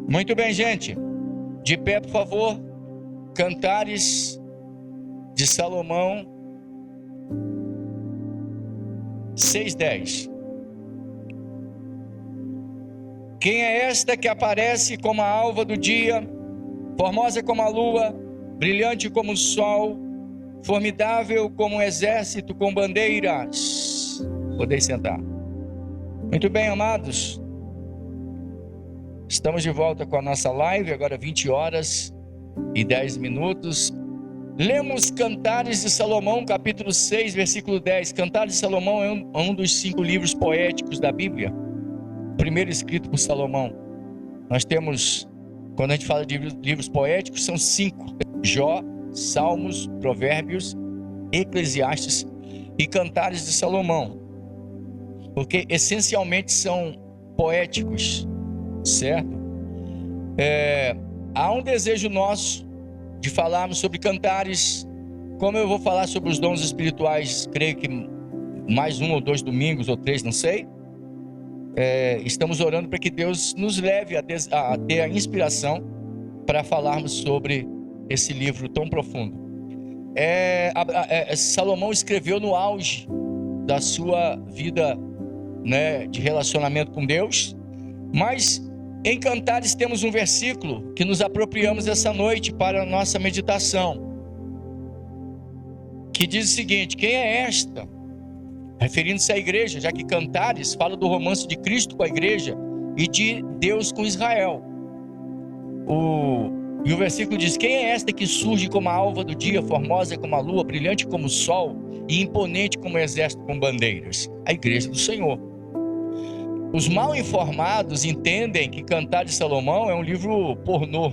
Muito bem, gente. De pé, por favor. Cantares de Salomão 6:10. Quem é esta que aparece como a alva do dia, formosa como a lua, brilhante como o sol, formidável como um exército com bandeiras? Podem sentar. Muito bem, amados. Estamos de volta com a nossa live, agora 20h10. Lemos Cantares de Salomão, capítulo 6, versículo 10. Cantares de Salomão é um dos 5 livros poéticos da Bíblia, o primeiro escrito por Salomão. Nós temos, quando a gente fala de livros poéticos, são 5: Jó, Salmos, Provérbios, Eclesiastes e Cantares de Salomão, porque essencialmente são poéticos, certo? Há um desejo nosso de falarmos sobre cantares. Como eu vou falar sobre os dons espirituais, creio que mais 1 ou 2 domingos ou 3, não sei. Estamos orando para que Deus nos leve a ter a inspiração para falarmos sobre esse livro tão profundo. Salomão escreveu no auge da sua vida, né, de relacionamento com Deus, mas em Cantares temos um versículo que nos apropriamos essa noite para a nossa meditação, que diz o seguinte: quem é esta? Referindo-se à igreja, já que Cantares fala do romance de Cristo com a igreja e de Deus com Israel. E o versículo diz: quem é esta que surge como a alva do dia, formosa como a lua, brilhante como o sol e imponente como um exército com bandeiras? A igreja do Senhor. Os mal informados entendem que Cantares de Salomão é um livro pornô.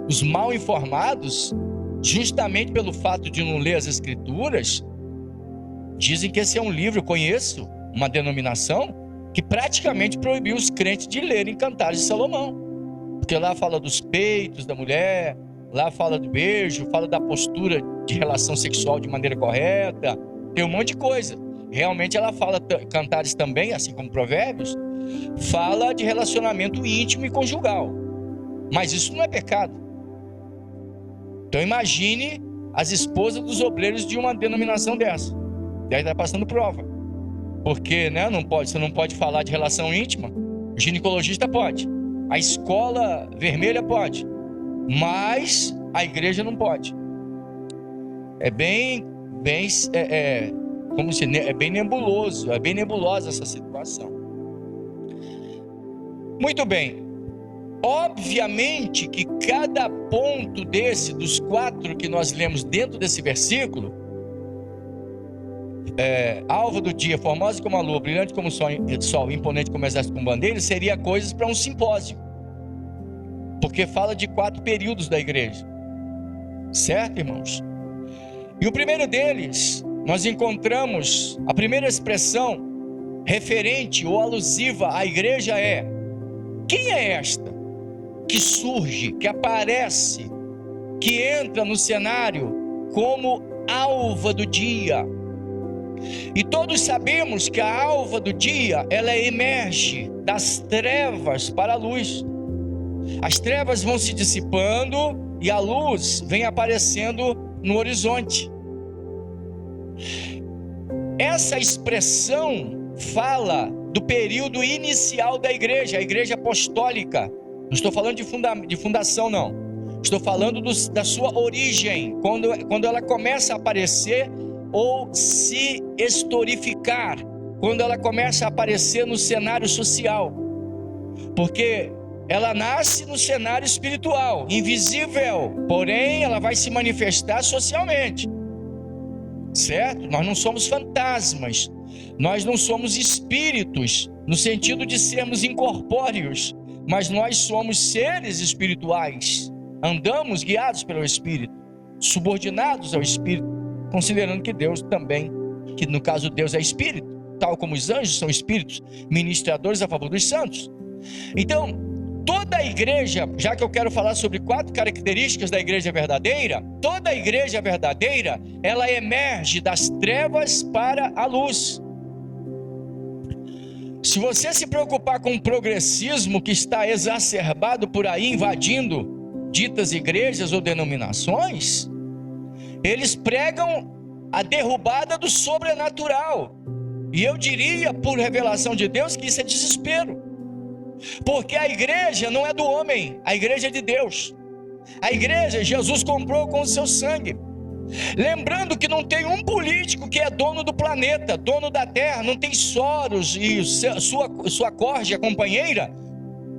Os mal informados, justamente pelo fato de não ler as escrituras, dizem que esse é um livro. Eu conheço uma denominação que praticamente proibiu os crentes de lerem Cantares de Salomão, porque lá fala dos peitos da mulher, lá fala do beijo, fala da postura de relação sexual de maneira correta, tem um monte de coisa. Realmente ela fala, Cantares também, assim como Provérbios, fala de relacionamento íntimo e conjugal, mas isso não é pecado. Então imagine as esposas dos obreiros de uma denominação dessa. Daí está passando prova, porque, né, você não pode falar de relação íntima. O ginecologista pode, a escola vermelha pode, mas a igreja não pode. É bem nebuloso, é bem nebulosa essa situação. Muito bem. Obviamente que cada ponto dos 4 que nós lemos dentro desse versículo, alva do dia, formosa como a lua, brilhante como o sol, imponente como o exército com bandeiras, seria coisas para um simpósio, porque fala de 4 períodos da igreja, certo, irmãos? E o primeiro deles, nós encontramos a primeira expressão referente ou alusiva à igreja é: quem é esta que surge, que aparece, que entra no cenário como alva do dia? E todos sabemos que a alva do dia, ela emerge das trevas para a luz. As trevas vão se dissipando e a luz vem aparecendo no horizonte. Essa expressão fala do período inicial da igreja, a igreja apostólica. Não estou falando de fundação, não. Estou falando da sua origem, quando ela começa a aparecer ou se historificar, quando ela começa a aparecer no cenário social, porque ela nasce no cenário espiritual, invisível, porém ela vai se manifestar socialmente, certo? Nós não somos fantasmas, nós não somos espíritos, no sentido de sermos incorpóreos, mas nós somos seres espirituais, andamos guiados pelo Espírito, subordinados ao Espírito, considerando que Deus também, que no caso Deus é Espírito, tal como os anjos são espíritos, ministradores a favor dos santos. Então, toda a igreja, já que eu quero falar sobre 4 características da igreja verdadeira, toda a igreja verdadeira, ela emerge das trevas para a luz. Se você se preocupar com o progressismo que está exacerbado por aí, invadindo ditas igrejas ou denominações, eles pregam a derrubada do sobrenatural. E eu diria, por revelação de Deus, que isso é desespero. Porque a igreja não é do homem, a igreja é de Deus. A igreja, Jesus comprou com o seu sangue. Lembrando que não tem um político que é dono do planeta, dono da terra, não tem Soros e sua corja companheira,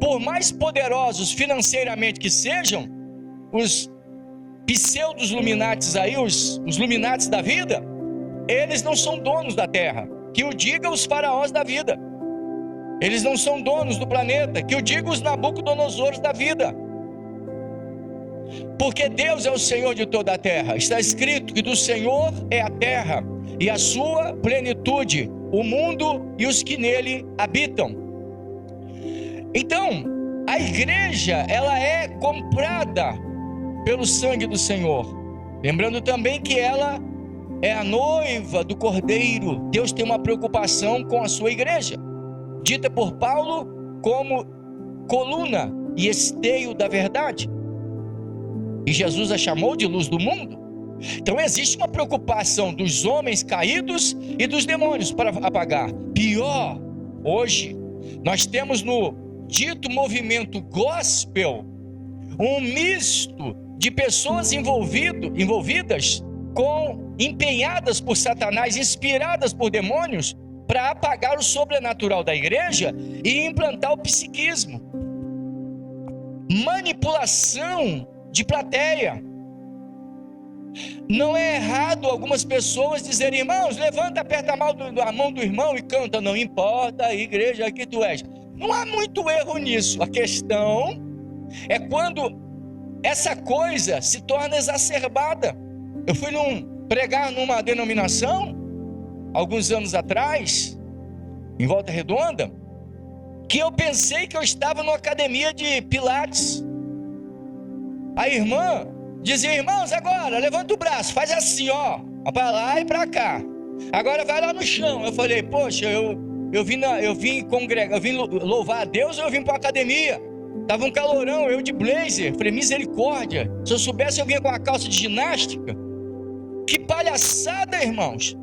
por mais poderosos financeiramente que sejam, os pseudos luminates aí, os luminates da vida, eles não são donos da terra, que o diga os faraós da vida. Eles não são donos do planeta, que o diga os Nabucodonosores da vida. Porque Deus é o Senhor de toda a terra. Está escrito que do Senhor é a terra e a sua plenitude, o mundo e os que nele habitam. Então, a igreja, ela é comprada pelo sangue do Senhor. Lembrando também que ela é a noiva do Cordeiro. Deus tem uma preocupação com a sua igreja, dita por Paulo como coluna e esteio da verdade. E Jesus a chamou de luz do mundo. Então existe uma preocupação dos homens caídos e dos demônios para apagar. Pior, hoje nós temos no dito movimento gospel um misto de pessoas envolvidas empenhadas por Satanás, inspiradas por demônios, para apagar o sobrenatural da igreja e implantar o psiquismo, manipulação de plateia. Não é errado algumas pessoas dizerem: irmãos, levanta, aperta a mão do irmão e canta. Não importa a igreja que tu és. Não há muito erro nisso. A questão é quando essa coisa se torna exacerbada. Eu fui pregar numa denominação alguns anos atrás, em Volta Redonda, que eu pensei que eu estava numa academia de pilates. A irmã dizia: irmãos, agora levanta o braço, faz assim, ó, para lá e para cá. Agora vai lá no chão. Eu falei: poxa, eu vim congregar, eu vim louvar a Deus, ou eu vim para a academia? Tava um calorão, eu de blazer. Falei: misericórdia, se eu soubesse eu vinha com a calça de ginástica. Que palhaçada, irmãos.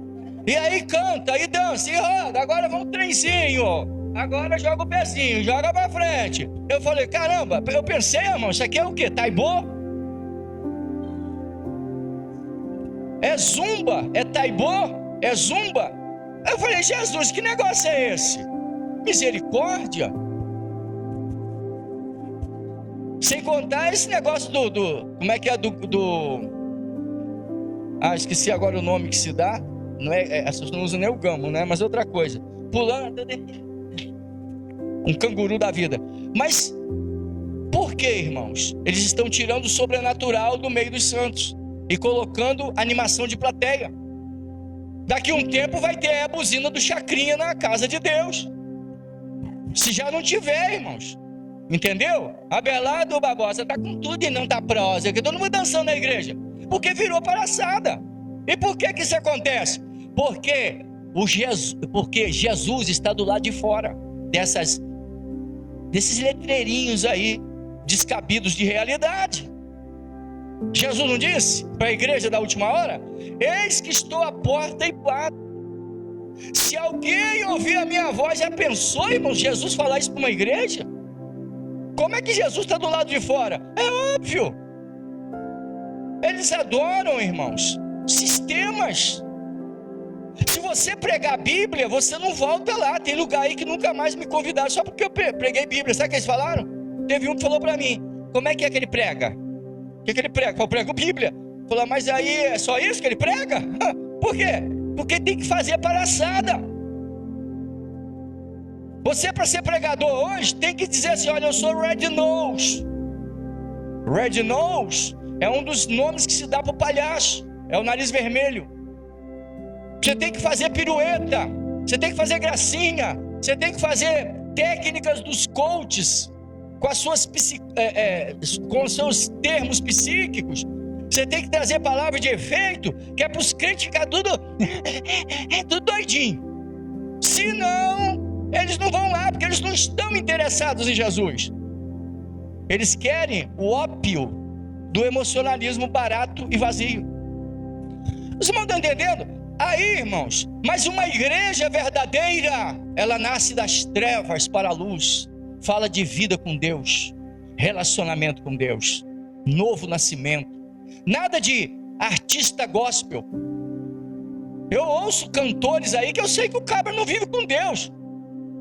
E aí canta, aí dança, e roda. Agora vamos trenzinho, ó. Agora joga o pezinho, joga pra frente. Eu falei: caramba, eu pensei, irmão, isso aqui é o quê? Taibô? É zumba? É taibô? É zumba? Eu falei: Jesus, que negócio é esse? Misericórdia. Sem contar esse negócio como é que é esqueci agora o nome que se dá. Não é, as pessoas não usam nem o gamo, né? Mas outra coisa, pulando, um canguru da vida. Mas por que, irmãos? Eles estão tirando o sobrenatural do meio dos santos e colocando animação de plateia. Daqui um tempo vai ter a buzina do Chacrinha na casa de Deus. Se já não tiver, irmãos. Entendeu? Abelardo Barbosa está com tudo e não está prosa, que todo mundo dançando na igreja, porque virou palhaçada. E por que isso acontece? Porque Jesus está do lado de fora desses letreirinhos aí descabidos de realidade. Jesus não disse para a igreja da última hora: eis que estou à porta e bato. Se alguém ouvir a minha voz, já pensou, irmão, Jesus falar isso para uma igreja? Como é que Jesus está do lado de fora? É óbvio. Eles adoram, irmãos, sistemas. Se você pregar a Bíblia, você não volta lá. Tem lugar aí que nunca mais me convidaram só porque eu preguei Bíblia. Sabe o que eles falaram? Teve um que falou para mim: como é que ele prega? O que ele prega? Eu prego Bíblia. Falou: mas aí é só isso que ele prega? Por quê? Porque tem que fazer palhaçada. Você, para ser pregador hoje, tem que dizer assim: olha, eu sou Red Nose. Red Nose é um dos nomes que se dá para o palhaço. É o nariz vermelho. Você tem que fazer pirueta, você tem que fazer gracinha, você tem que fazer técnicas dos coaches com com os seus termos psíquicos. Você tem que trazer palavra de efeito, que é para os crentes ficar tudo doidinho. Senão Eles não vão lá porque eles não estão interessados em Jesus. Eles querem o ópio do emocionalismo barato e vazio. Vocês estão entendendo? Aí, irmãos, mas uma igreja verdadeira, ela nasce das trevas para a luz. Fala de vida com Deus, relacionamento com Deus, novo nascimento. Nada de artista gospel. Eu ouço cantores aí que eu sei que o cabra não vive com Deus.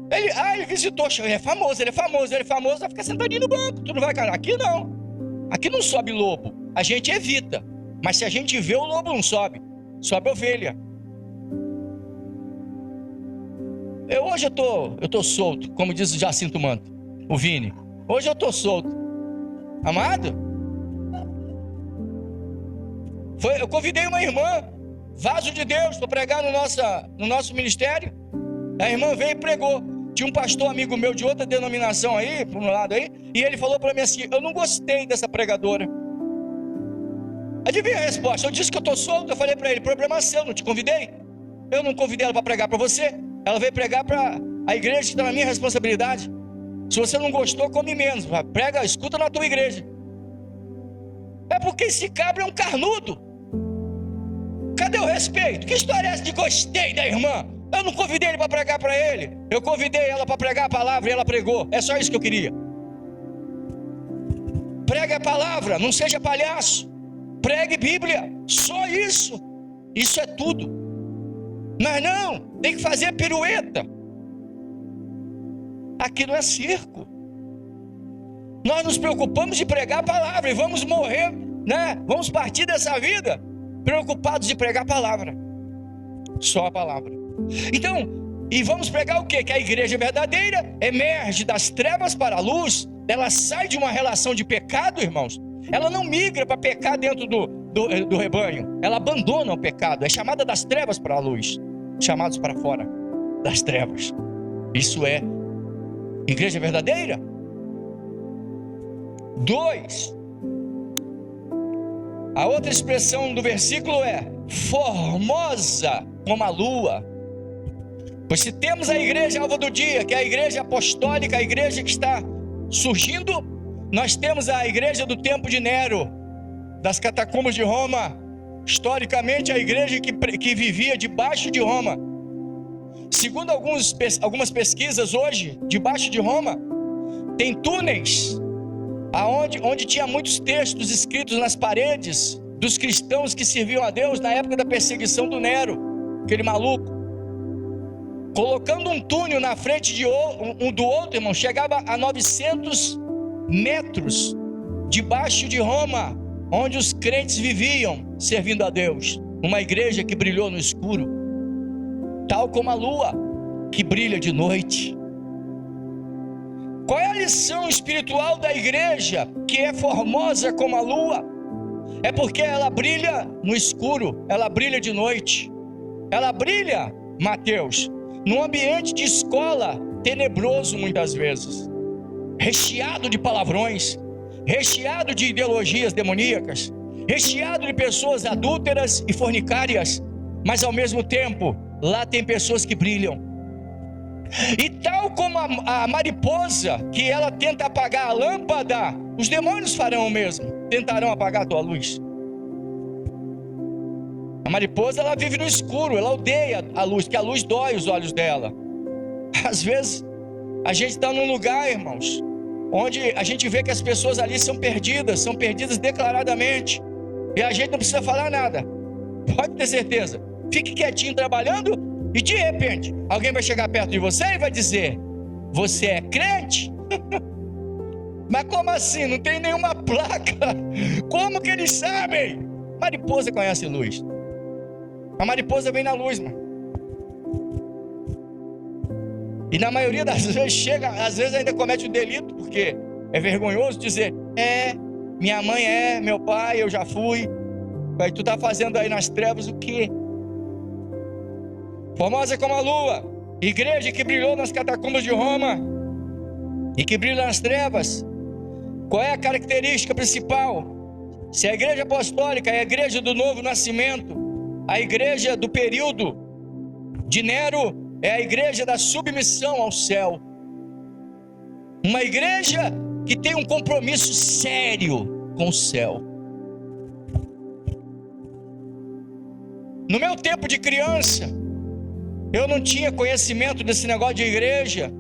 Ele visitou, ele é famoso, vai ficar sentadinho no banco. Tu não vai, cara? Aqui não. Aqui não sobe lobo. A gente evita. Mas se a gente vê, o lobo não sobe. Sobe a ovelha. Hoje eu tô solto, como diz o Jacinto Manto, o Vini. Hoje eu tô solto. Amado? Eu convidei uma irmã, vaso de Deus, para pregar no nosso ministério. A irmã veio e pregou. Tinha um pastor amigo meu de outra denominação aí, por um lado aí, e ele falou para mim assim: eu não gostei dessa pregadora. Adivinha a resposta? Eu disse que eu estou solto. Eu falei para ele: problema seu, não te convidei. Eu não convidei ela para pregar para você. Ela veio pregar para a igreja que está na minha responsabilidade. Se você não gostou, come menos. Prega, escuta na tua igreja. É porque esse cabra é um carnudo. Cadê o respeito? Que história é essa de gostei da irmã? Eu não convidei ele para pregar para ele. Eu convidei ela para pregar a palavra e ela pregou. É só isso que eu queria. Pregue a palavra, não seja palhaço. Pregue Bíblia, só isso. Isso é tudo. Mas não, tem que fazer pirueta. Aqui não é circo. Nós nos preocupamos de pregar a palavra e vamos morrer, né? Vamos partir dessa vida preocupados de pregar a palavra. Só a palavra. Então, e vamos pregar o quê? Que a igreja verdadeira emerge das trevas para a luz. Ela sai de uma relação de pecado, irmãos. Ela não migra para pecar dentro do rebanho. Ela abandona o pecado. É chamada das trevas para a luz. Chamados para fora das trevas. Isso é igreja verdadeira. 2. A outra expressão do versículo é formosa como a lua. Pois se temos a igreja alvo do dia, que é a igreja apostólica, a igreja que está surgindo, nós temos a igreja do tempo de Nero, das catacumbas de Roma, historicamente a igreja que vivia debaixo de Roma. Segundo algumas pesquisas hoje, debaixo de Roma, tem túneis, onde tinha muitos textos escritos nas paredes, dos cristãos que serviam a Deus na época da perseguição do Nero, aquele maluco. Colocando um túnel na frente um do outro, irmão, chegava a 900 metros debaixo de Roma, onde os crentes viviam servindo a Deus. Uma igreja que brilhou no escuro, tal como a lua que brilha de noite. Qual é a lição espiritual da igreja que é formosa como a lua? É porque ela brilha no escuro, ela brilha de noite. Ela brilha, Mateus, num ambiente de escola tenebroso muitas vezes, recheado de palavrões, recheado de ideologias demoníacas, recheado de pessoas adúlteras e fornicárias, mas ao mesmo tempo, lá tem pessoas que brilham. E tal como a mariposa, que ela tenta apagar a lâmpada, os demônios farão o mesmo, tentarão apagar a tua luz. A mariposa, ela vive no escuro, ela odeia a luz, porque a luz dói os olhos dela. Às vezes, a gente está num lugar, irmãos, onde a gente vê que as pessoas ali são perdidas declaradamente, e a gente não precisa falar nada, pode ter certeza. Fique quietinho trabalhando, e de repente, alguém vai chegar perto de você e vai dizer: você é crente? Mas como assim? Não tem nenhuma placa. Como que eles sabem? Mariposa conhece luz. A mariposa vem na luz, mano. E na maioria das vezes chega, às vezes ainda comete o delito, porque é vergonhoso dizer: minha mãe meu pai, eu já fui. Aí tu tá fazendo aí nas trevas o quê? Formosa como a lua, igreja que brilhou nas catacumbas de Roma e que brilha nas trevas. Qual é a característica principal? Se a igreja apostólica é a igreja do novo nascimento, a igreja do período de Nero é a igreja da submissão ao céu. Uma igreja que tem um compromisso sério com o céu. No meu tempo de criança, eu não tinha conhecimento desse negócio de igreja.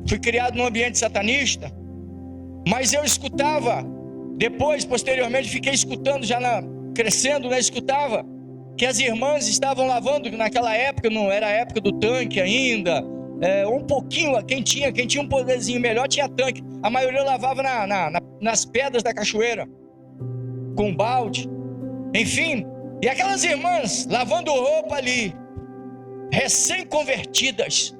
Fui criado num ambiente satanista. Mas eu escutava, depois, posteriormente, fiquei escutando, crescendo, escutava que as irmãs estavam lavando, naquela época, não era a época do tanque ainda, um pouquinho, quem tinha um poderzinho melhor tinha tanque. A maioria lavava nas pedras da cachoeira, com balde, enfim. E aquelas irmãs lavando roupa ali, recém-convertidas,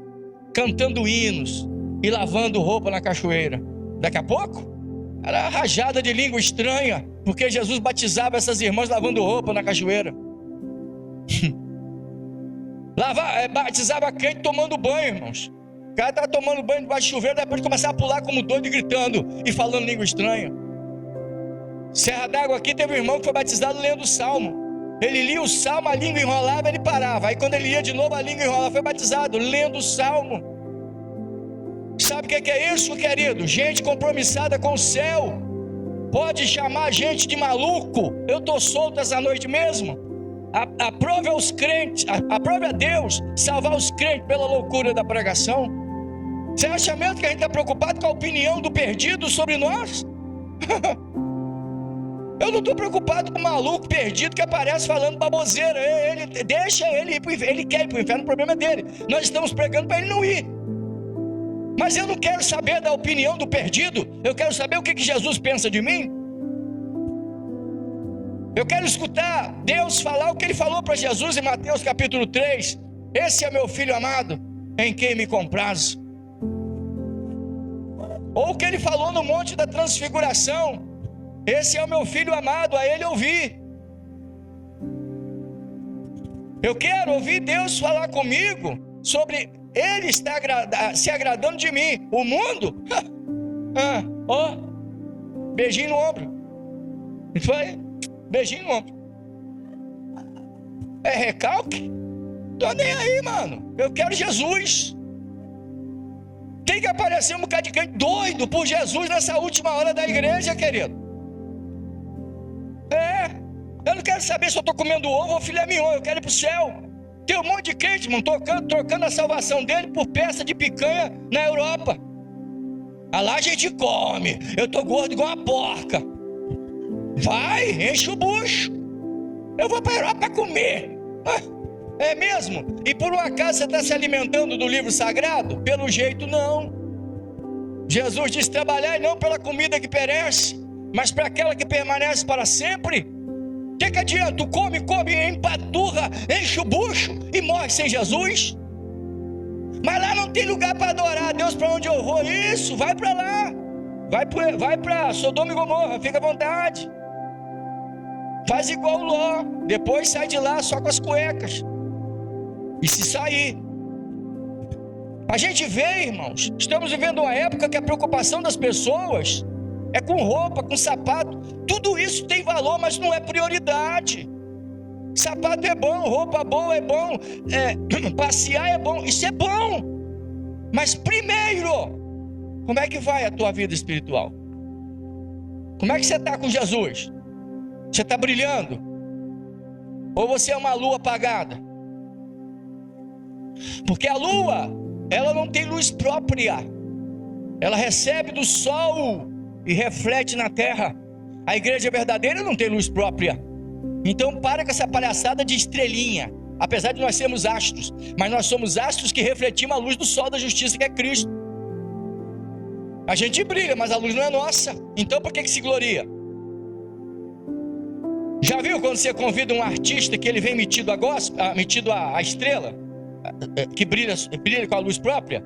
cantando hinos e lavando roupa na cachoeira. Daqui a pouco, era rajada de língua estranha, porque Jesus batizava essas irmãs lavando roupa na cachoeira. Batizava crente tomando banho, irmãos. O cara estava tomando banho debaixo de chuveiro, depois de começar a pular como doido e gritando e falando língua estranha. Serra d'Água aqui teve um irmão que foi batizado lendo o Salmo. Ele lia o Salmo, a língua enrolava, ele parava. Aí quando ele lia de novo, a língua enrolava. Foi batizado lendo o Salmo. Sabe o que é isso, querido? Gente compromissada com o céu. Pode chamar a gente de maluco. Eu estou solto essa noite mesmo. Aprove aos crentes, aprove a Deus salvar os crentes pela loucura da pregação. Você acha mesmo que a gente está preocupado com a opinião do perdido sobre nós? Eu não estou preocupado com o maluco perdido que aparece falando baboseira. Deixa ele ir para o inferno. Ele quer ir para o inferno, o problema é dele. Nós estamos pregando para ele não ir. Mas eu não quero saber da opinião do perdido. Eu quero saber o que Jesus pensa de mim. Eu quero escutar Deus falar o que Ele falou para Jesus em Mateus capítulo 3. Esse é meu filho amado, em quem me comprazo. Ou o que Ele falou no Monte da Transfiguração. Esse é o meu filho amado, a Ele ouvi. Eu quero ouvir Deus falar comigo sobre Ele está se agradando de mim. O mundo? Beijinho no ombro. Foi? Beijinho no ombro. É recalque? Tô nem aí, mano. Eu quero Jesus. Tem que aparecer um bocado de crente doido por Jesus nessa última hora da igreja, querido. Eu não quero saber se eu estou comendo ovo ou filé mignon. Eu quero ir para o céu. Tem um monte de crente, mano, trocando a salvação dele por peça de picanha na Europa. Lá a gente come. Eu estou gordo igual uma porca. Vai, enche o bucho. Eu vou para a Europa comer. É mesmo? E por um acaso você está se alimentando do livro sagrado? Pelo jeito não. Jesus disse: trabalhai não pela comida que perece, mas para aquela que permanece para sempre. O que adianta? Tu come, empaturra, enche o bucho e morre sem Jesus? Mas lá não tem lugar para adorar a Deus. Para onde eu vou? Isso, vai para lá. Vai para Sodoma e Gomorra, fica à vontade. Faz igual o Ló, depois sai de lá só com as cuecas. E se sair, a gente vê, irmãos, estamos vivendo uma época que a preocupação das pessoas é com roupa, com sapato. Tudo isso tem valor, mas não é prioridade. Sapato é bom, roupa boa é bom, passear é bom, isso é bom. Mas primeiro, como é que vai a tua vida espiritual? Como é que você está com Jesus? Você está brilhando? Ou você é uma lua apagada? Porque a lua, ela não tem luz própria. Ela recebe do sol e reflete na terra. A igreja verdadeira não tem luz própria. Então para com essa palhaçada de estrelinha. Apesar de nós sermos astros, mas nós somos astros que refletimos a luz do sol da justiça, que é Cristo. A gente brilha, mas a luz não é nossa. Então por que se gloria? Já viu quando você convida um artista que ele vem metido a estrela, que brilha com a luz própria?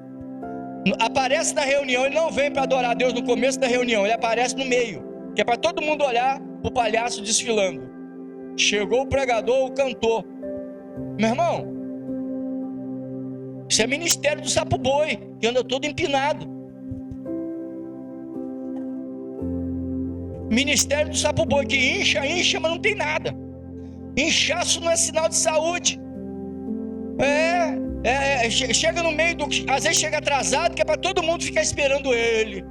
Aparece na reunião, ele não vem para adorar a Deus no começo da reunião, ele aparece no meio, que é para todo mundo olhar o palhaço desfilando. Chegou o pregador, o cantor. Meu irmão, isso é ministério do sapo boi, que anda todo empinado. Ministério do sapo boi, que incha, mas não tem nada. Inchaço não é sinal de saúde. Chega no meio do... Às vezes chega atrasado, que é para todo mundo ficar esperando ele.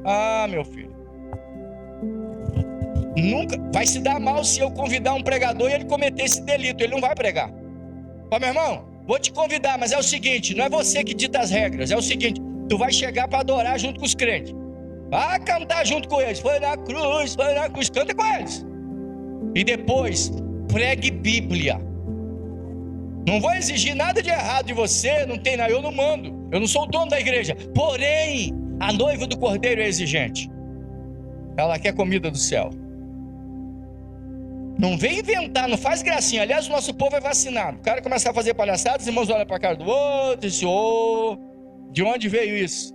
Ah, meu filho. Nunca vai se dar mal se eu convidar um pregador e ele cometer esse delito. Ele não vai pregar. Fala, meu irmão, vou te convidar, mas é o seguinte, não é você que dita as regras. É o seguinte, tu vai chegar para adorar junto com os crentes. Vai cantar junto com eles. Foi na cruz, canta com eles. E depois, pregue Bíblia. Não vou exigir nada de errado de você, não tem nada, eu não mando. Eu não sou o dono da igreja. Porém, a noiva do Cordeiro é exigente. Ela quer comida do céu. Não vem inventar, não faz gracinha. Aliás, o nosso povo é vacinado. O cara começa a fazer palhaçada, os irmãos olham para a cara do outro e dizem, de onde veio isso?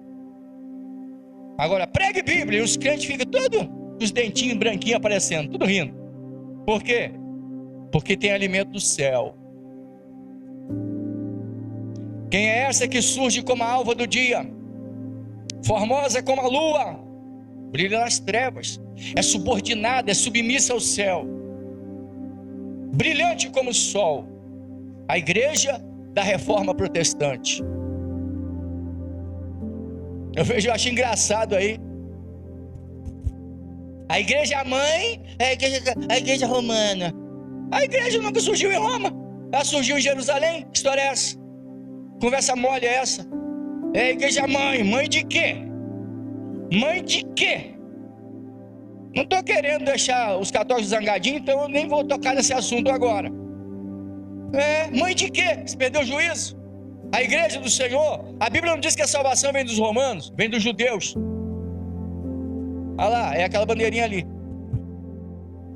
Agora, pregue Bíblia, e os crentes ficam todos, os dentinhos branquinhos aparecendo, tudo rindo. Por quê? Porque tem alimento do céu. Quem é essa que surge como a alva do dia? Formosa como a lua, brilha nas trevas, é subordinada, é submissa ao céu, brilhante como o sol, a igreja da reforma protestante. Eu acho engraçado aí. A igreja mãe é a igreja romana. A igreja nunca surgiu em Roma, ela surgiu em Jerusalém. Que história é essa? Conversa mole é essa? É a igreja mãe. Mãe de quê? Mãe de quê? Não estou querendo deixar os católicos zangadinhos, então eu nem vou tocar nesse assunto agora. Mãe de quê? Você perdeu o juízo? A igreja do Senhor, a Bíblia não diz que a salvação vem dos romanos, vem dos judeus. Olha lá, é aquela bandeirinha ali.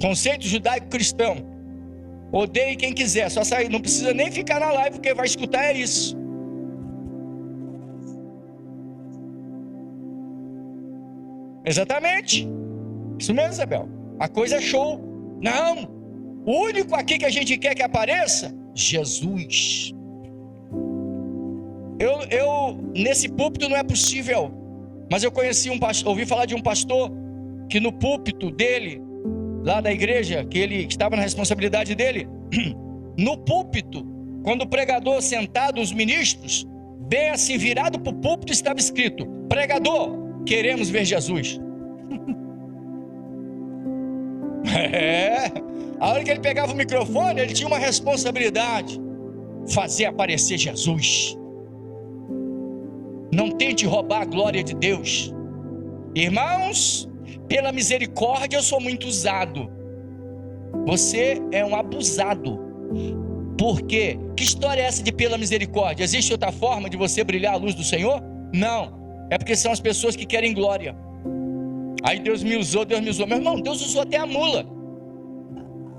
Conceito judaico-cristão. Odeie quem quiser, só sair, não precisa nem ficar na live, porque vai escutar é isso. Exatamente. Isso mesmo, Isabel. A coisa é show. Não. O único aqui que a gente quer que apareça, Jesus. Nesse púlpito não é possível, mas eu conheci um pastor, ouvi falar de um pastor que no púlpito dele, lá da igreja, que ele estava na responsabilidade dele, no púlpito, quando o pregador sentado, os ministros, bem assim virado para o púlpito, estava escrito: pregador, queremos ver Jesus. A hora que ele pegava o microfone, ele tinha uma responsabilidade: fazer aparecer Jesus. Não tente roubar a glória de Deus. Irmãos, pela misericórdia eu sou muito usado. Você é um abusado. Por quê? Que história é essa de pela misericórdia? Existe outra forma de você brilhar a luz do Senhor? Não. É porque são as pessoas que querem glória. Aí Deus me usou. Meu irmão, Deus usou até a mula.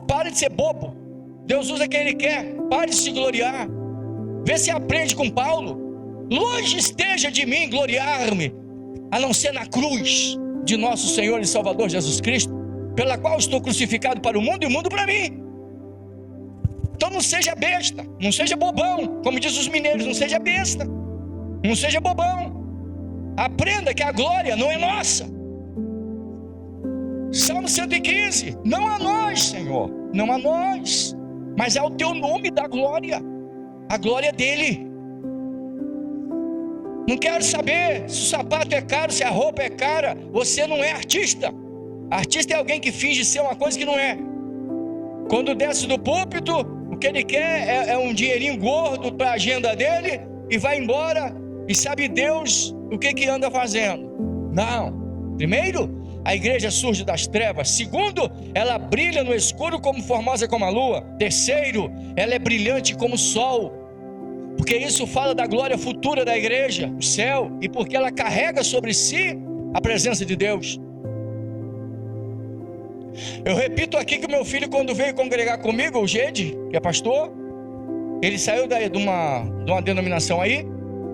Pare de ser bobo. Deus usa quem Ele quer. Pare de se gloriar. Vê se aprende com Paulo. Longe esteja de mim gloriar-me, a não ser na cruz de nosso Senhor e Salvador Jesus Cristo, pela qual estou crucificado para o mundo e o mundo para mim. Então não seja besta, não seja bobão, como diz os mineiros, não seja besta, não seja bobão. Aprenda que a glória não é nossa. Salmo 115, não a nós, Senhor, não a nós, mas ao teu nome da glória, a glória dele. Não quero saber se o sapato é caro, se a roupa é cara. Você não é artista. Artista é alguém que finge ser uma coisa que não é. Quando desce do púlpito, o que ele quer é um dinheirinho gordo para a agenda dele e vai embora. E sabe Deus o que anda fazendo? Não. Primeiro, a igreja surge das trevas. Segundo, ela brilha no escuro como formosa como a lua. Terceiro, ela é brilhante como o sol. Porque isso fala da glória futura da igreja, o céu, e porque ela carrega sobre si a presença de Deus. Eu repito aqui que o meu filho, quando veio congregar comigo, o Gede, que é pastor, ele saiu de uma denominação aí,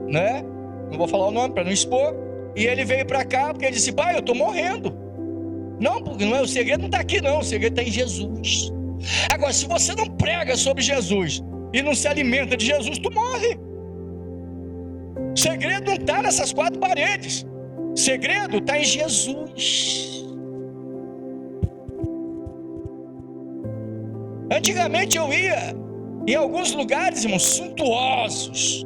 né? Não vou falar o nome para não expor. E ele veio para cá porque ele disse: pai, eu estou morrendo. Não, porque não é, o segredo não está aqui não, o segredo está em Jesus. Agora, se você não prega sobre Jesus e não se alimenta de Jesus, tu morre. O segredo não está nessas quatro paredes. O segredo está em Jesus. Antigamente eu ia em alguns lugares, irmãos, suntuosos,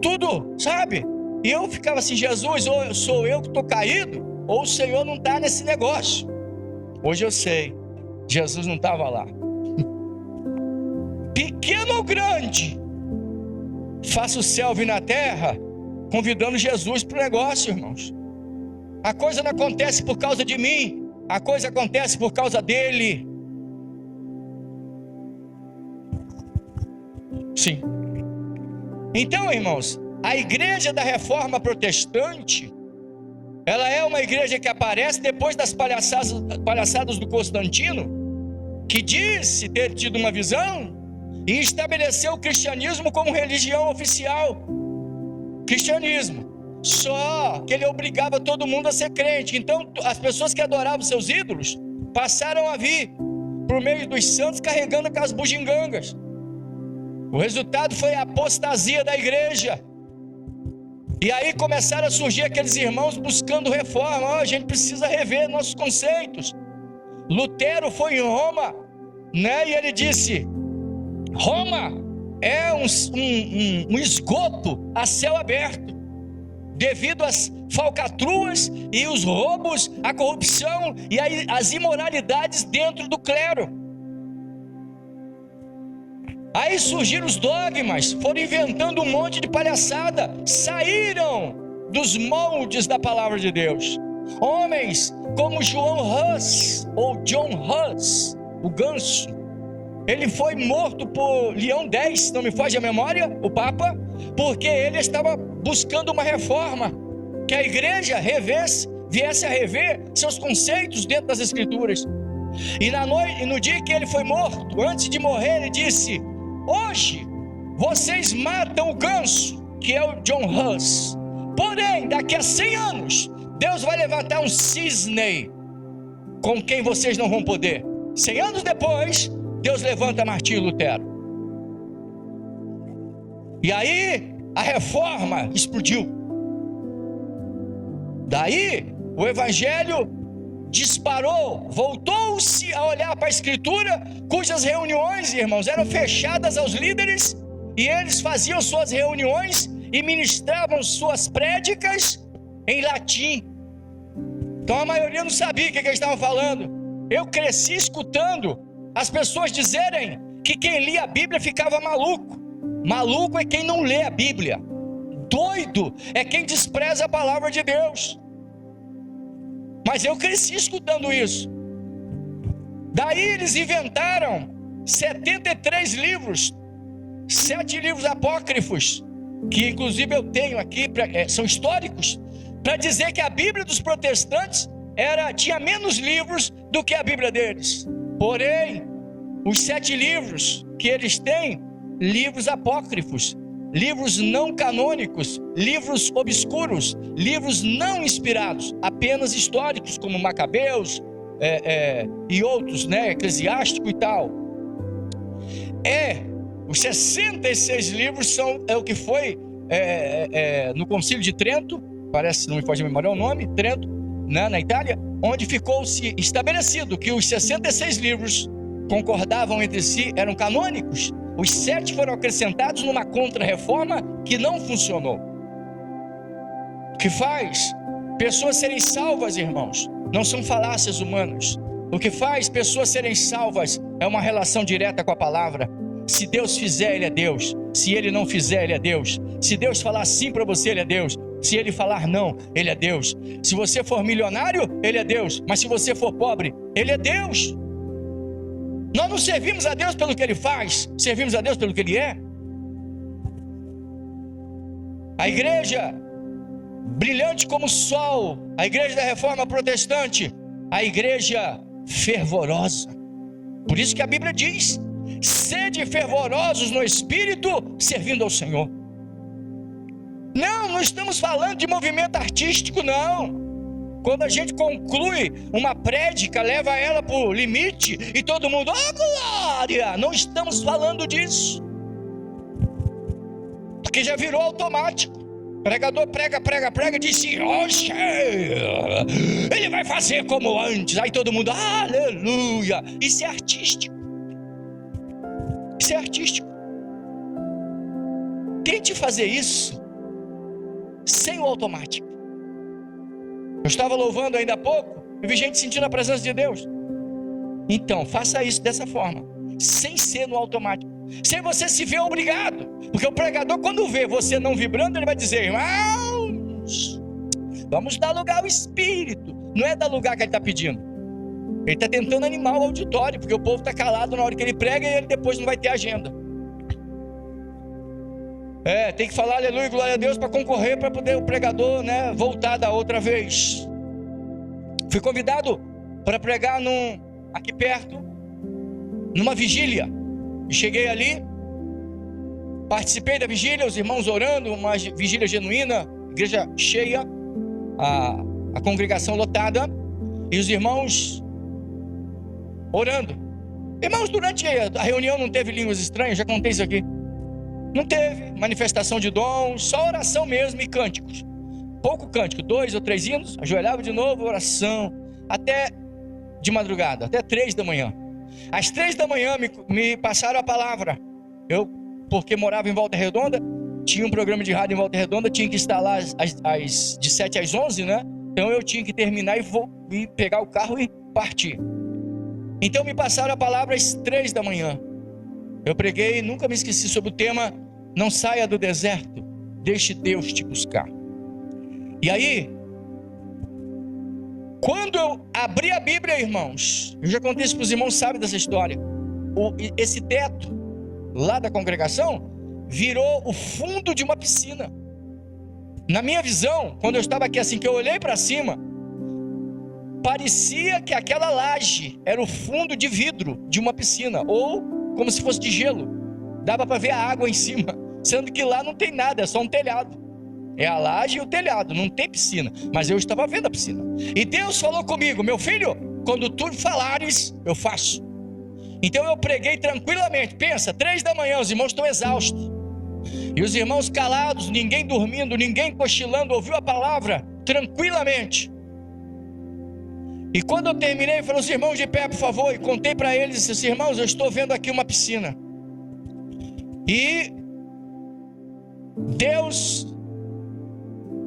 tudo, sabe? E eu ficava assim, Jesus, ou sou eu que estou caído, ou o Senhor não está nesse negócio. Hoje eu sei, Jesus não estava lá. Pequeno ou grande, faça o céu vir na terra, convidando Jesus para o negócio, irmãos. A coisa não acontece por causa de mim, a coisa acontece por causa dele. Sim. Então, irmãos, a igreja da Reforma Protestante, ela é uma igreja que aparece depois das palhaçadas do Constantino, que disse ter tido uma visão e estabeleceu o cristianismo como religião oficial. Cristianismo. Só que ele obrigava todo mundo a ser crente. Então, as pessoas que adoravam seus ídolos passaram a vir por meio dos santos carregando aquelas bugigangas. O resultado foi a apostasia da igreja. E aí começaram a surgir aqueles irmãos buscando reforma. A gente precisa rever nossos conceitos. Lutero foi em Roma, né? E ele disse: Roma é um esgoto a céu aberto, devido às falcatruas e os roubos, a corrupção e as imoralidades dentro do clero. Aí surgiram os dogmas, foram inventando um monte de palhaçada, saíram dos moldes da palavra de Deus. Homens como João Hus, ou John Hus, o ganso, ele foi morto por Leão X, se não me foge a memória, o Papa, porque ele estava buscando uma reforma, que a igreja viesse a rever seus conceitos dentro das Escrituras. E no dia que ele foi morto, antes de morrer, ele disse: hoje vocês matam o ganso, que é o John Hus, porém daqui a 100 anos Deus vai levantar um cisne com quem vocês não vão poder. 100 anos depois, Deus levanta Martinho Lutero. E aí a reforma explodiu. Daí o evangelho disparou, voltou-se a olhar para a Escritura, cujas reuniões, irmãos, eram fechadas aos líderes, e eles faziam suas reuniões e ministravam suas prédicas em latim. Então a maioria não sabia o que eles estavam falando. Eu cresci escutando as pessoas dizerem que quem lia a Bíblia ficava maluco. Maluco é quem não lê a Bíblia. Doido é quem despreza a palavra de Deus. Mas eu cresci escutando isso. Daí eles inventaram 73 livros, 7 livros apócrifos, que inclusive eu tenho aqui, são históricos, para dizer que a Bíblia dos protestantes tinha menos livros do que a Bíblia deles. Porém, os 7 livros que eles têm, livros apócrifos, livros não canônicos, livros obscuros, livros não inspirados, apenas históricos, como Macabeus e outros, né, Eclesiástico e tal. Os 66 livros é o que foi no Concílio de Trento, parece, não me foge a memória o nome, Trento, né, na Itália, onde ficou-se estabelecido que os 66 livros concordavam entre si, eram canônicos. Os 7 foram acrescentados numa contra-reforma que não funcionou. O que faz pessoas serem salvas, irmãos, não são falácias humanas. O que faz pessoas serem salvas é uma relação direta com a palavra. Se Deus fizer, Ele é Deus. Se Ele não fizer, Ele é Deus. Se Deus falar sim para você, Ele é Deus. Se Ele falar não, Ele é Deus. Se você for milionário, Ele é Deus. Mas se você for pobre, Ele é Deus. Nós não servimos a Deus pelo que Ele faz, servimos a Deus pelo que Ele é. A igreja brilhante como o sol, a igreja da Reforma Protestante, a igreja fervorosa. Por isso que a Bíblia diz: sede fervorosos no Espírito, servindo ao Senhor. Não estamos falando de movimento artístico, não. Quando a gente conclui uma prédica, leva ela para o limite e todo mundo, glória! Não estamos falando disso. Porque já virou automático. O pregador prega e diz assim: oxe, ele vai fazer como antes. Aí todo mundo, aleluia. Isso é artístico. Isso é artístico. Tente fazer isso sem o automático. Eu estava louvando ainda há pouco e vi gente sentindo a presença de Deus. Então, faça isso dessa forma, sem ser no automático, sem você se ver obrigado, porque o pregador, quando vê você não vibrando, ele vai dizer: irmãos, vamos dar lugar ao Espírito. Não é dar lugar que ele está pedindo, ele está tentando animar o auditório, porque o povo está calado na hora que ele prega e ele depois não vai ter agenda. Tem que falar aleluia e glória a Deus para concorrer, para poder o pregador, voltar da outra vez. Fui convidado para pregar aqui perto, numa vigília. E cheguei ali, participei da vigília, os irmãos orando, uma vigília genuína, igreja cheia, a congregação lotada, e os irmãos orando. Irmãos, durante a reunião não teve línguas estranhas, já contei isso aqui. Não teve manifestação de dons, só oração mesmo e cânticos. Pouco cântico, 2 ou 3 hinos, ajoelhava de novo, oração, até de madrugada, até 3 da manhã. Às 3 da manhã me passaram a palavra. Eu, porque morava em Volta Redonda, tinha um programa de rádio em Volta Redonda, tinha que estar lá de 7 às 11, Então eu tinha que terminar e pegar o carro e partir. Então me passaram a palavra às 3 da manhã. Eu preguei, nunca me esqueci, sobre o tema: não saia do deserto, deixe Deus te buscar. E aí, quando eu abri a Bíblia, irmãos, eu já contei isso para os irmãos, sabem dessa história. Esse teto lá da congregação virou o fundo de uma piscina. Na minha visão, quando eu estava aqui assim, que eu olhei para cima, parecia que aquela laje era o fundo de vidro de uma piscina, ou como se fosse de gelo. Dava para ver a água em cima, sendo que lá não tem nada, é só um telhado. É a laje e o telhado, não tem piscina. Mas eu estava vendo a piscina. E Deus falou comigo: meu filho, quando tu falares, eu faço. Então eu preguei tranquilamente. Pensa, 3 da manhã, os irmãos estão exaustos. E os irmãos calados, ninguém dormindo, ninguém cochilando, ouviu a palavra tranquilamente. E quando eu terminei, falei: os irmãos de pé, por favor. E contei para eles, disse: irmãos, eu estou vendo aqui uma piscina. E Deus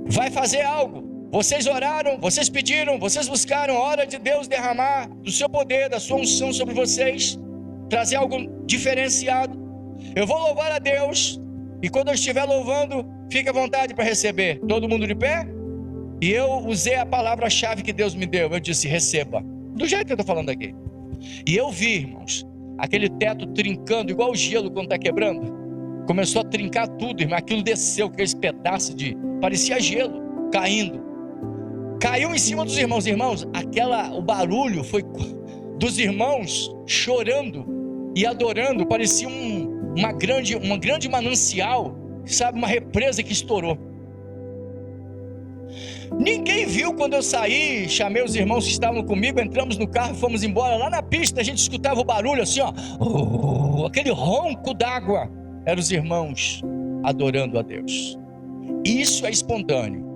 vai fazer algo. Vocês oraram, vocês pediram, vocês buscaram. A hora de Deus derramar do seu poder, da sua unção sobre vocês, trazer algo diferenciado. Eu vou louvar a Deus, e quando eu estiver louvando, fique à vontade para receber. Todo mundo de pé? E eu usei a palavra-chave que Deus me deu. Eu disse: receba. Do jeito que eu estou falando aqui. E eu vi, irmãos, aquele teto trincando, igual o gelo quando está quebrando. Começou a trincar tudo, irmão. Aquilo desceu, aqueles pedaços parecia gelo, caindo. Caiu em cima dos irmãos. Irmãos, o barulho foi dos irmãos chorando e adorando. Parecia uma grande manancial, sabe, uma represa que estourou. Ninguém viu quando eu saí, chamei os irmãos que estavam comigo, entramos no carro e fomos embora. Lá na pista a gente escutava o barulho assim, aquele ronco d'água. Eram os irmãos adorando a Deus. Isso é espontâneo.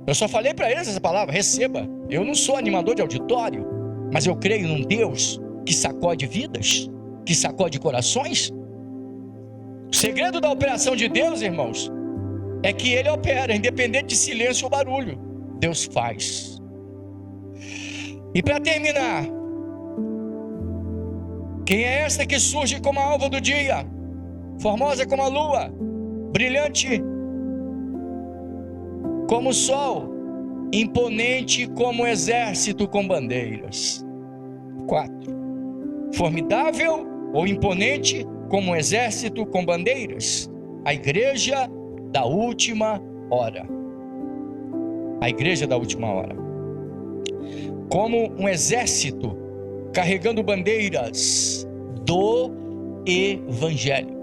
Eu só falei para eles essa palavra: receba. Eu não sou animador de auditório, mas eu creio num Deus que sacode vidas, que sacode corações. O segredo da operação de Deus, irmãos, é que Ele opera, independente de silêncio ou barulho. Deus faz. E para terminar, quem é esta que surge como a alva do dia, formosa como a lua, brilhante como o sol, imponente como um exército com bandeiras? 4. Formidável ou imponente como um exército com bandeiras? A igreja da última hora. A igreja da última hora. Como um exército carregando bandeiras do Evangelho.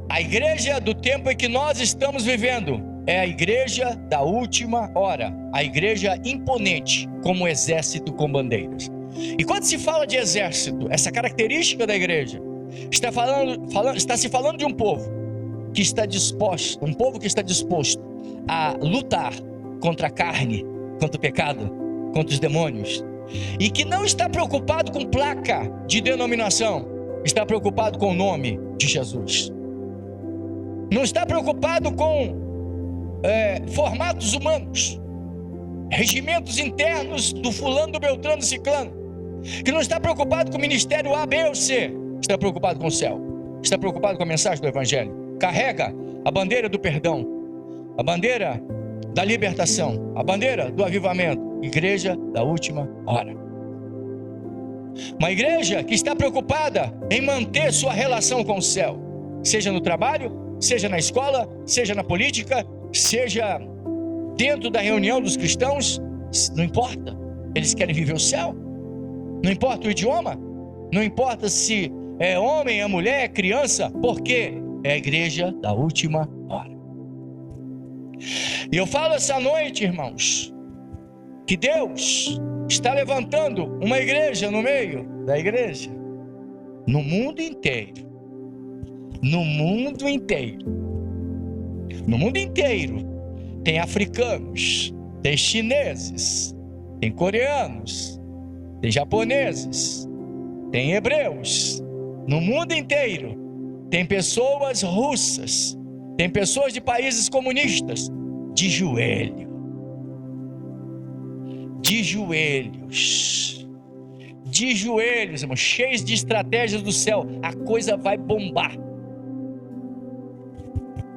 A igreja do tempo em que nós estamos vivendo é a igreja da última hora, a igreja imponente como um exército com bandeiras. E quando se fala de exército, essa característica da igreja, está se falando de um povo que está disposto, um povo que está disposto a lutar contra a carne, contra o pecado, contra os demônios, e que não está preocupado com placa de denominação, está preocupado com o nome de Jesus. não está preocupado com formatos humanos, regimentos internos do fulano, do beltrano, do ciclano, que não está preocupado com o ministério A, B ou C, está preocupado com o céu, está preocupado com a mensagem do Evangelho, carrega a bandeira do perdão, a bandeira da libertação, a bandeira do avivamento, igreja da última hora. Uma igreja que está preocupada em manter sua relação com o céu, seja no trabalho, seja na escola, seja na política, seja dentro da reunião dos cristãos, não importa, eles querem viver o céu, não importa o idioma, não importa se é homem, é mulher, é criança, porque é a igreja da última hora. E eu falo essa noite, irmãos, que Deus está levantando uma igreja no meio da igreja, no mundo inteiro, no mundo inteiro, no mundo inteiro, tem africanos, tem chineses, tem coreanos, tem japoneses, tem hebreus, no mundo inteiro, tem pessoas russas, tem pessoas de países comunistas, de joelho, de joelhos, irmão, cheios de estratégias do céu. A coisa vai bombar.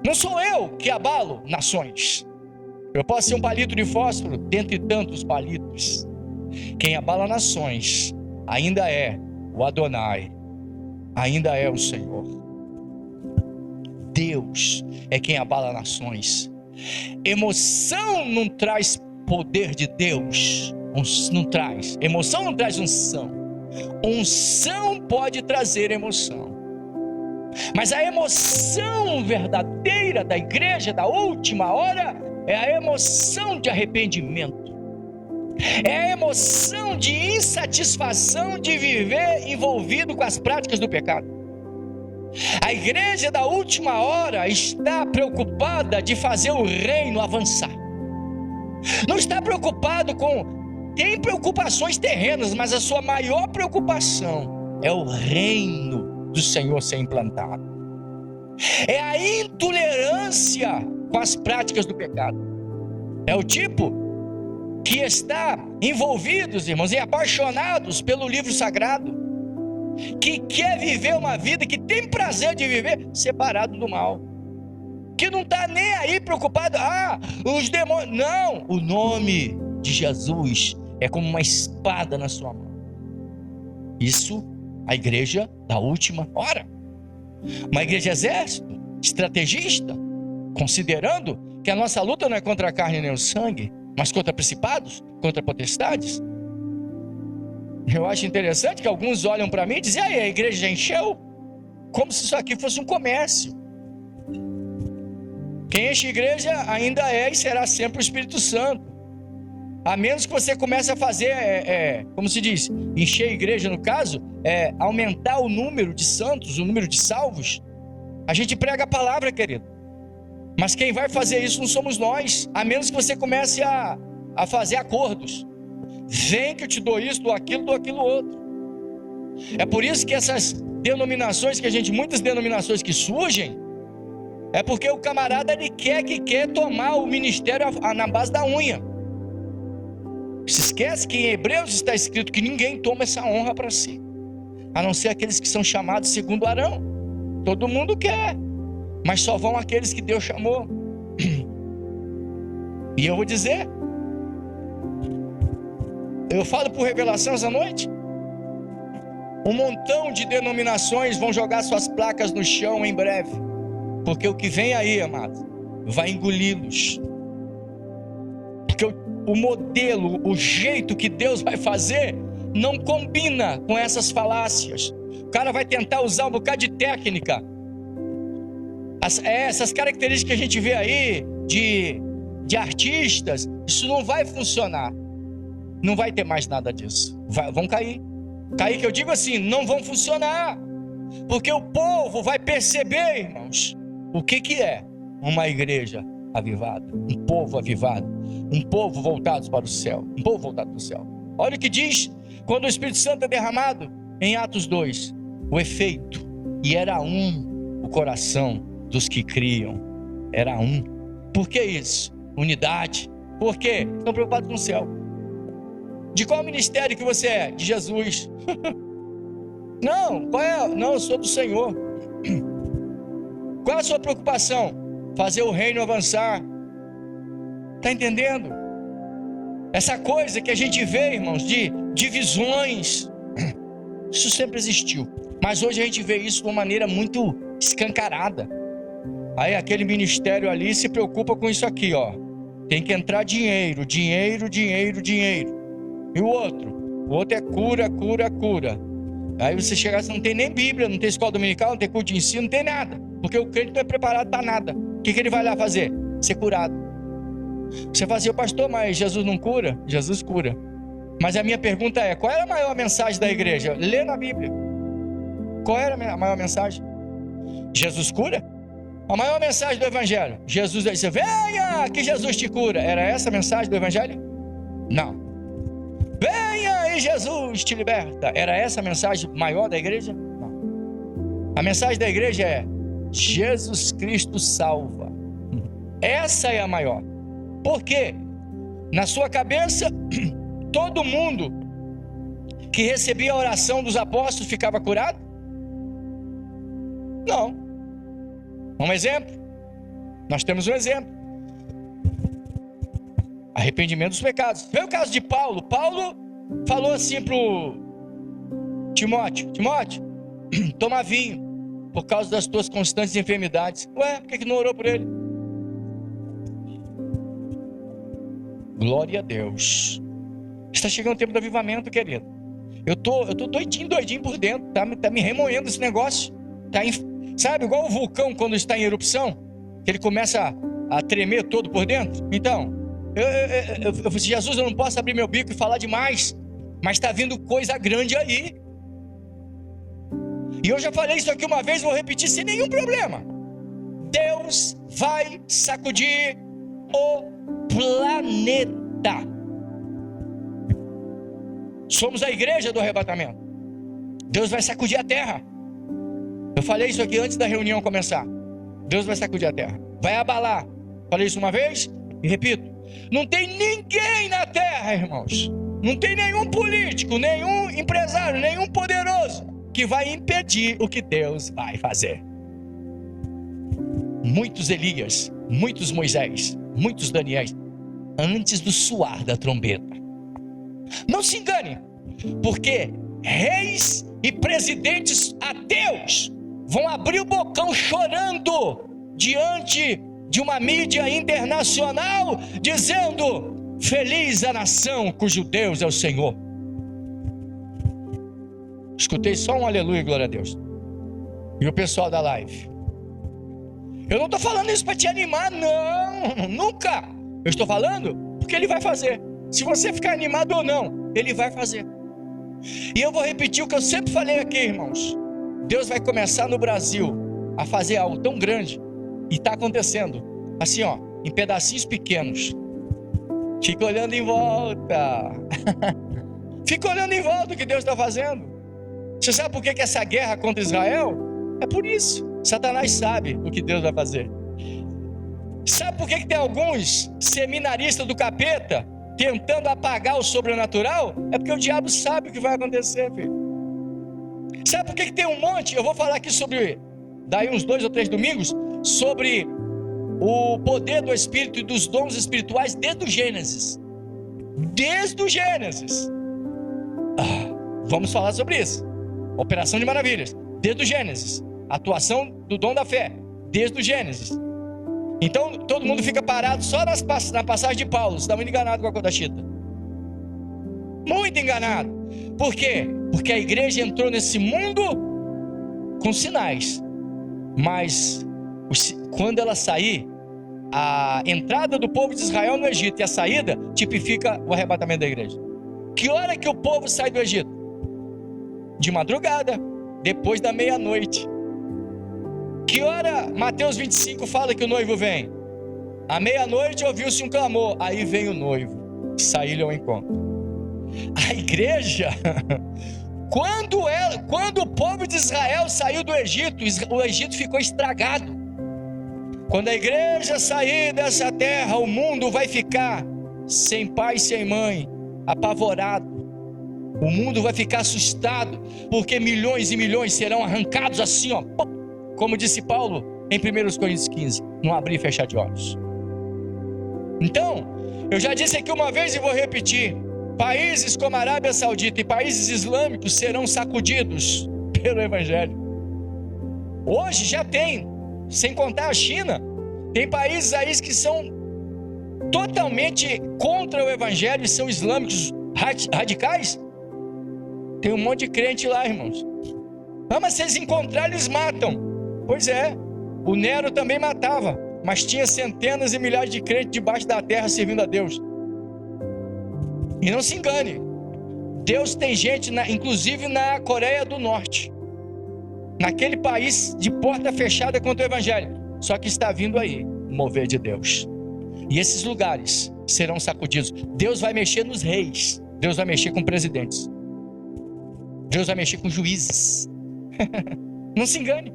Não sou eu que abalo nações. Eu posso ser um palito de fósforo dentre tantos palitos. Quem abala nações ainda é o Adonai, ainda é o Senhor. Deus é quem abala nações. Emoção não traz poder de Deus, não traz. Emoção não traz unção. Unção pode trazer emoção. Mas a emoção verdadeira da igreja da última hora é a emoção de arrependimento. É a emoção de insatisfação de viver envolvido com as práticas do pecado. A igreja da última hora está preocupada de fazer o reino avançar. Não está preocupado tem preocupações terrenas, mas a sua maior preocupação é o reino do Senhor ser implantado. É a intolerância com as práticas do pecado. É o tipo que está envolvidos, irmãos, e apaixonados pelo livro sagrado, que quer viver uma vida, que tem prazer de viver separado do mal, que não está nem aí preocupado, os demônios, não, o nome de Jesus é como uma espada na sua mão. Isso, a igreja da última hora, uma igreja exército, estrategista, considerando que a nossa luta não é contra a carne nem o sangue, mas contra principados, contra potestades. Eu acho interessante que alguns olham para mim e dizem, a igreja já encheu, como se isso aqui fosse um comércio. Quem enche a igreja ainda é e será sempre o Espírito Santo. A menos que você comece a fazer, como se diz, encher a igreja no caso, aumentar o número de santos, o número de salvos. A gente prega a palavra, querido. Mas quem vai fazer isso não somos nós, a menos que você comece a fazer acordos. Vem que eu te dou isso, dou aquilo outro. É por isso que essas denominações muitas denominações que surgem, é porque o camarada ele quer tomar o ministério na base da unha. Se esquece que em Hebreus está escrito que ninguém toma essa honra para si, a não ser aqueles que são chamados segundo Arão. Todo mundo quer, mas só vão aqueles que Deus chamou. E eu vou dizer, eu falo por revelação essa noite, um montão de denominações vão jogar suas placas no chão em breve, porque o que vem aí, amado, vai engoli-los. Porque o modelo, o jeito que Deus vai fazer não combina com essas falácias. O cara vai tentar usar um bocado de técnica, essas características que a gente vê aí de artistas, isso não vai funcionar. Não vai ter mais nada disso. Vão cair que eu digo assim, não vão funcionar, porque o povo vai perceber, irmãos, o que é uma igreja avivada, um povo avivado, um povo voltado para o céu, um povo voltado para o céu. Olha o que diz quando o Espírito Santo é derramado em Atos 2, o efeito, e era o coração dos que criam era um. Por que isso? Unidade. Por quê? Estão preocupados com o céu. De qual ministério que você é? De Jesus. Não, qual é? Não, eu sou do Senhor. Qual é a sua preocupação? Fazer o reino avançar. Está entendendo? Essa coisa que a gente vê, irmãos, de divisões, isso sempre existiu. Mas hoje a gente vê isso de uma maneira muito escancarada. Aí aquele ministério ali se preocupa com isso aqui, ó. Tem que entrar dinheiro, dinheiro, dinheiro, dinheiro. E o outro é cura, cura, cura. Aí você chega, você não tem nem Bíblia, não tem escola dominical, não tem culto de ensino, não tem nada. Porque o crente não é preparado para nada. O que ele vai lá fazer? Ser curado. Você fala assim, pastor, mas Jesus não cura? Jesus cura. Mas a minha pergunta é, qual era a maior mensagem da igreja? Lê na Bíblia. Qual era a maior mensagem? Jesus cura? A maior mensagem do Evangelho? Jesus disse, venha que Jesus te cura. Era essa a mensagem do Evangelho? Não. Venha e Jesus te liberta. Era essa a mensagem maior da igreja? Não. A mensagem da igreja é, Jesus Cristo salva. Essa é a maior. Por quê? Na sua cabeça, todo mundo que recebia a oração dos apóstolos ficava curado? Não. Um exemplo? Nós temos um exemplo. Arrependimento dos pecados. Vê o caso de Paulo. Paulo falou assim para o Timóteo, toma vinho por causa das tuas constantes enfermidades. Ué, por que não orou por ele? Glória a Deus. Está chegando o tempo do avivamento, querido. Eu tô doidinho por dentro. Tá me remoendo esse negócio. Sabe, igual o vulcão quando está em erupção, que ele começa a tremer todo por dentro. Então, Jesus, eu não posso abrir meu bico e falar demais, mas está vindo coisa grande aí. E eu já falei isso aqui uma vez, vou repetir sem nenhum problema. Deus vai sacudir o planeta. Somos a igreja do arrebatamento. Deus vai sacudir a terra. Eu falei isso aqui antes da reunião começar. Deus vai sacudir a terra, vai abalar. Falei isso uma vez e repito. Não tem ninguém na terra, irmãos. Não tem nenhum político, nenhum empresário, nenhum poderoso que vai impedir o que Deus vai fazer. Muitos Elias, muitos Moisés, muitos Daniéis, antes do soar da trombeta. Não se engane, porque reis e presidentes ateus vão abrir o bocão chorando diante de uma mídia internacional, dizendo, feliz a nação cujo Deus é o Senhor. Escutei só um aleluia, glória a Deus. E o pessoal da live, eu não estou falando isso para te animar, não, nunca. Eu estou falando porque Ele vai fazer. Se você ficar animado ou não, Ele vai fazer. E eu vou repetir o que eu sempre falei aqui, irmãos. Deus vai começar no Brasil a fazer algo tão grande. E está acontecendo, assim ó, em pedacinhos pequenos. Fica olhando em volta. Fica olhando em volta o que Deus está fazendo. Você sabe por que essa guerra contra Israel? É por isso. Satanás sabe o que Deus vai fazer. Sabe por que tem alguns seminaristas do capeta tentando apagar o sobrenatural? É porque o diabo sabe o que vai acontecer, filho. Sabe por que tem um monte? Eu vou falar aqui sobre, daí uns 2 ou 3 domingos, sobre o poder do Espírito e dos dons espirituais desde o Gênesis. Desde o Gênesis. Vamos falar sobre isso. Operação de maravilhas, desde o Gênesis. Atuação do dom da fé, desde o Gênesis. Então todo mundo fica parado só na passagem de Paulo. Você está muito enganado com a conta chita. Muito enganado. Por quê? Porque a igreja entrou nesse mundo com sinais. Mas quando ela sair, a entrada do povo de Israel no Egito e a saída tipifica o arrebatamento da igreja. Que hora que o povo sai do Egito? De madrugada, depois da meia-noite. Que hora Mateus 25 fala que o noivo vem? À meia-noite ouviu-se um clamor, aí vem o noivo, saiu-lhe ao encontro. A igreja, quando o povo de Israel saiu do Egito, o Egito ficou estragado. Quando a igreja sair dessa terra, o mundo vai ficar sem pai e sem mãe, apavorado. O mundo vai ficar assustado, porque milhões e milhões serão arrancados assim, ó, como disse Paulo em 1 Coríntios 15, não abrir e fechar de olhos. Então, eu já disse aqui uma vez e vou repetir: países como a Arábia Saudita e países islâmicos serão sacudidos pelo Evangelho. Hoje já tem, sem contar a China, tem países aí que são totalmente contra o Evangelho e são islâmicos radicais. Tem um monte de crente lá, irmãos. Ah, mas se eles encontrarem, eles matam. Pois é, o Nero também matava, mas tinha centenas e milhares de crentes debaixo da terra servindo a Deus. E não se engane, Deus tem gente, inclusive na Coreia do Norte, naquele país de porta fechada contra o Evangelho, só que está vindo aí o mover de Deus. E esses lugares serão sacudidos. Deus vai mexer nos reis, Deus vai mexer com presidentes, Deus vai mexer com juízes. Não se engane,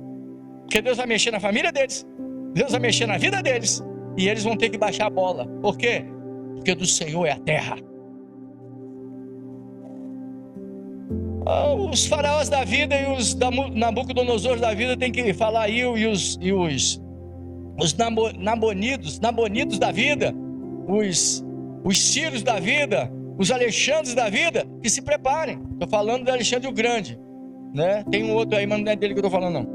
porque Deus vai mexer na família deles, Deus vai mexer na vida deles, e eles vão ter que baixar a bola. Por quê? Porque do Senhor é a terra. Os faraós da vida e os Nabucodonosor da vida tem que falar aí, e os Nabonidos da vida, os Círios da vida, os Alexandres da vida, que se preparem. Estou falando de Alexandre o Grande, né? Tem um outro aí, mas não é dele que eu estou falando, não.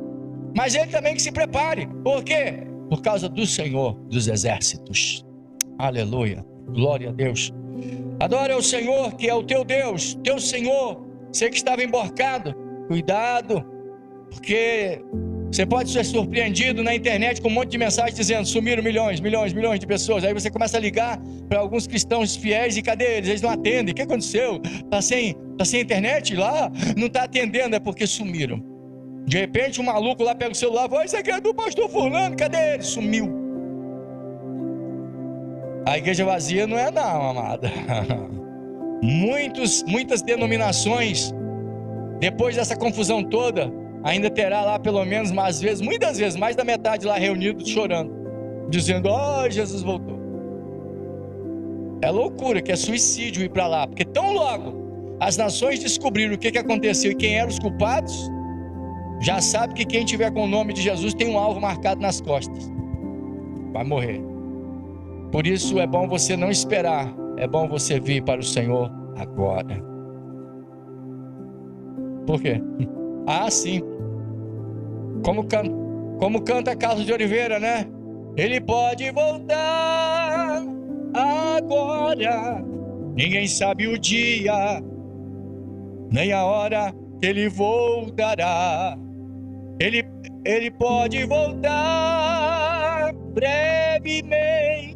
Mas ele também que se prepare. Por quê? Por causa do Senhor dos exércitos. Aleluia, glória a Deus. Adora o Senhor, que é o teu Deus, teu Senhor. Você que estava emborcado, cuidado, porque você pode ser surpreendido na internet com um monte de mensagens dizendo: sumiram milhões de pessoas. Aí você começa a ligar para alguns cristãos fiéis e cadê eles? Eles não atendem. O que aconteceu? Tá sem internet lá? Não está atendendo, é porque sumiram. De repente um maluco lá pega o celular: isso aqui é do pastor fulano, cadê ele? Sumiu. A igreja vazia não é não, amada. Muitas denominações, depois dessa confusão toda, ainda terá lá pelo menos, muitas vezes, mais da metade lá reunido chorando, dizendo: Jesus voltou. É loucura, que é suicídio ir para lá, porque tão logo as nações descobriram o que aconteceu e quem eram os culpados, já sabe que quem tiver com o nome de Jesus tem um alvo marcado nas costas, vai morrer. Por isso é bom você não esperar, é bom você vir para o Senhor agora. Por quê? Sim. Como canta Carlos de Oliveira, né? Ele pode voltar agora. Ninguém sabe o dia, nem a hora que ele voltará. Ele pode voltar brevemente.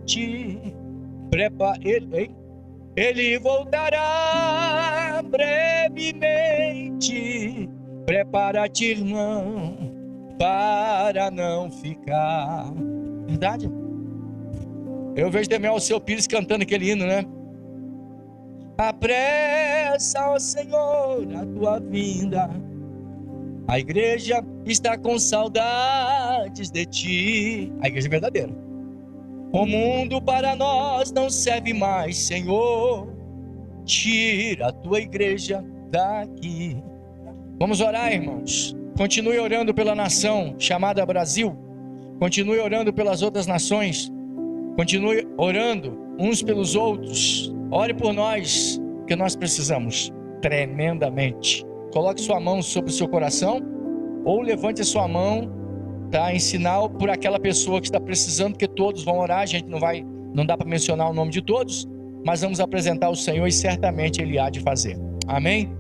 Ele voltará brevemente. Prepara-te, irmão, para não ficar. Verdade? Eu vejo também o seu Pires cantando aquele hino, né? Apressa, ó Senhor, a tua vinda. A igreja está com saudades de ti. A igreja é verdadeira. O mundo para nós não serve mais, Senhor. Tira a tua igreja daqui. Vamos orar, irmãos. Continue orando pela nação chamada Brasil. Continue orando pelas outras nações. Continue orando uns pelos outros. Ore por nós, que nós precisamos tremendamente. Coloque sua mão sobre o seu coração, ou levante a sua mão, tá, em sinal por aquela pessoa que está precisando, porque todos vão orar. A gente não dá para mencionar o nome de todos, mas vamos apresentar ao Senhor e certamente Ele há de fazer. Amém?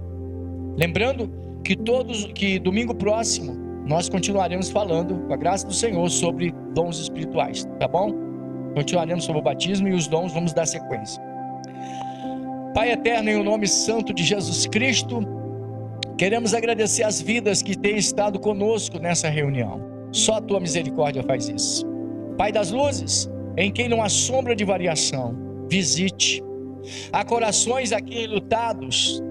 Lembrando que domingo próximo nós continuaremos falando, com a graça do Senhor, sobre dons espirituais, tá bom? Continuaremos sobre o batismo e os dons, vamos dar sequência. Pai eterno, em o nome santo de Jesus Cristo, queremos agradecer as vidas que têm estado conosco nessa reunião. Só a tua misericórdia faz isso. Pai das luzes, em quem não há sombra de variação, visite. Há corações aqui lutados,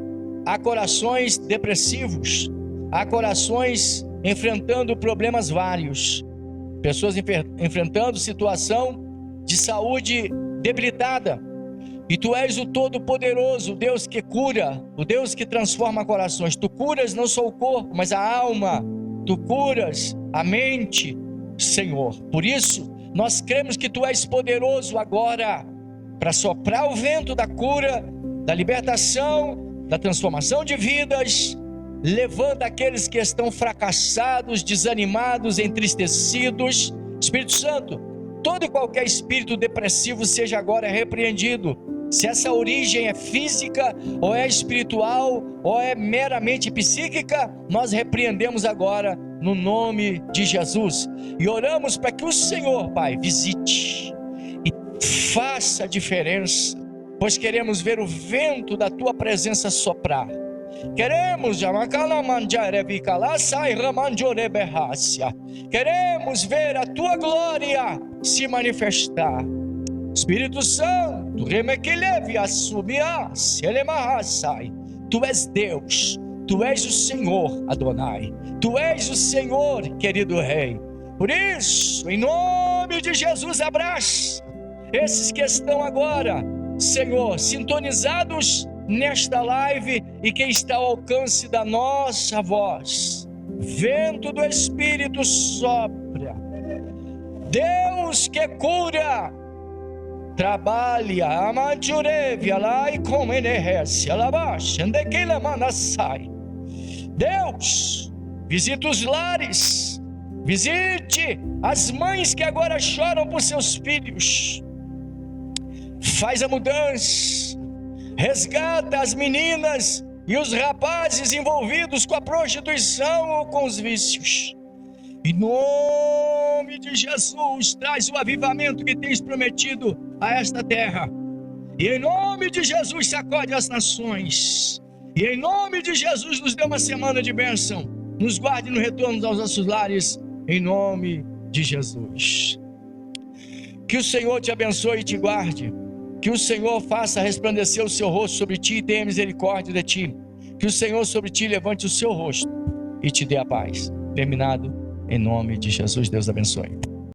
há corações depressivos, há corações enfrentando problemas vários. pessoas enfrentando situação de saúde debilitada. E Tu és o Todo-Poderoso, o Deus que cura, o Deus que transforma corações. Tu curas não só o corpo, mas a alma. Tu curas a mente, Senhor. Por isso, nós cremos que Tu és poderoso agora para soprar o vento da cura, da libertação, da transformação de vidas. Levanta aqueles que estão fracassados, desanimados, entristecidos. Espírito Santo, todo e qualquer espírito depressivo seja agora repreendido. Se essa origem é física, ou é espiritual, ou é meramente psíquica, nós repreendemos agora no nome de Jesus. E oramos para que o Senhor, Pai, visite e faça a diferença, pois queremos ver o vento da Tua presença soprar. Queremos ver a Tua glória se manifestar. Espírito Santo, Tu és Deus, Tu és o Senhor Adonai, Tu és o Senhor, querido Rei. Por isso, em nome de Jesus, abraça esses que estão agora, Senhor, sintonizados nesta live e quem está ao alcance da nossa voz. Vento do Espírito sopra. Deus que cura, trabalha, amanjurevia lá e como energia, lá baixa, onde que ele manda sai. Deus, visita os lares, visite as mães que agora choram por seus filhos, faz a mudança, resgata as meninas e os rapazes envolvidos com a prostituição ou com os vícios. Em nome de Jesus, traz o avivamento que tens prometido a esta terra. E em nome de Jesus, sacode as nações. E em nome de Jesus, nos dê uma semana de bênção. Nos guarde no retorno aos nossos lares, em nome de Jesus. Que o Senhor te abençoe e te guarde. Que o Senhor faça resplandecer o seu rosto sobre ti e tenha misericórdia de ti. Que o Senhor sobre ti levante o seu rosto e te dê a paz. Terminado. Em nome de Jesus, Deus abençoe.